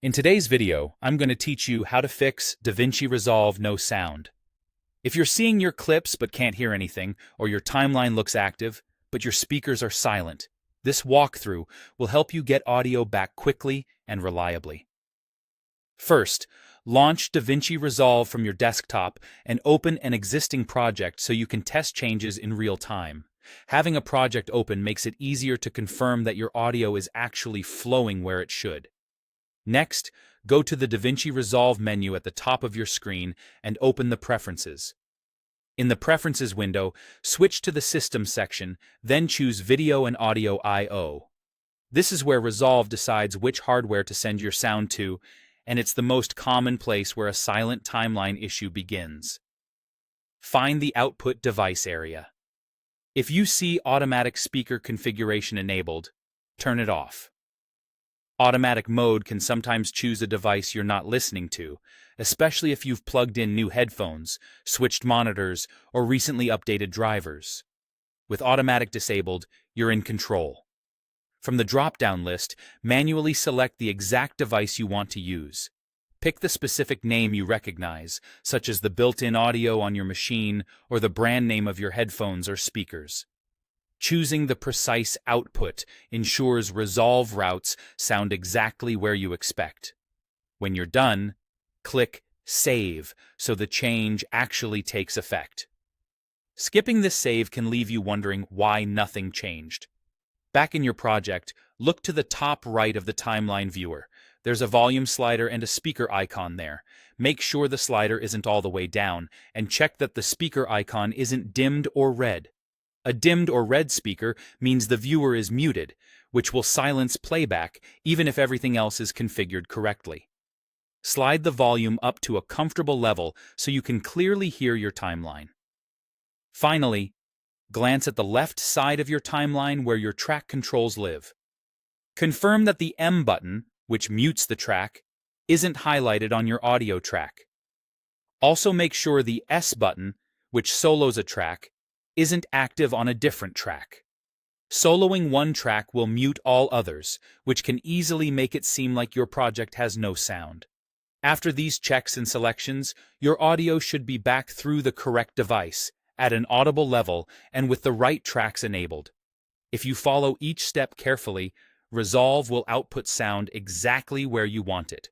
In today's video, I'm going to teach you how to fix Davinci Resolve No Sound. If you're seeing your clips but can't hear anything, or your timeline looks active, but your speakers are silent, this walkthrough will help you get audio back quickly and reliably. First, launch Davinci Resolve from your desktop and open an existing project so you can test changes in real time. Having a project open makes it easier to confirm that your audio is actually flowing where it should. Next, go to the Davinci Resolve menu at the top of your screen and open the Preferences. In the Preferences window, switch to the System section, then choose Video and Audio I/O. This is where Resolve decides which hardware to send your sound to, and it's the most common place where a silent timeline issue begins. Find the Output Device area. If you see Automatic Speaker Configuration enabled, turn it off. Automatic mode can sometimes choose a device you're not listening to, especially if you've plugged in new headphones, switched monitors, or recently updated drivers. With automatic disabled, you're in control. From the drop-down list, manually select the exact device you want to use. Pick the specific name you recognize, such as the built-in audio on your machine or the brand name of your headphones or speakers. Choosing the precise output ensures Resolve routes sound exactly where you expect. When you're done, click Save so the change actually takes effect. Skipping this save can leave you wondering why nothing changed. Back in your project, look to the top right of the timeline viewer. There's a volume slider and a speaker icon there. Make sure the slider isn't all the way down, and check that the speaker icon isn't dimmed or red. A dimmed or red speaker means the viewer is muted, which will silence playback even if everything else is configured correctly. Slide the volume up to a comfortable level so you can clearly hear your timeline. Finally, glance at the left side of your timeline where your track controls live. Confirm that the M button, which mutes the track, isn't highlighted on your audio track. Also make sure the S button, which solos a track, isn't active on a different track. Soloing one track will mute all others, which can easily make it seem like your project has no sound. After these checks and selections, your audio should be back through the correct device, at an audible level, and with the right tracks enabled. If you follow each step carefully, Resolve will output sound exactly where you want it.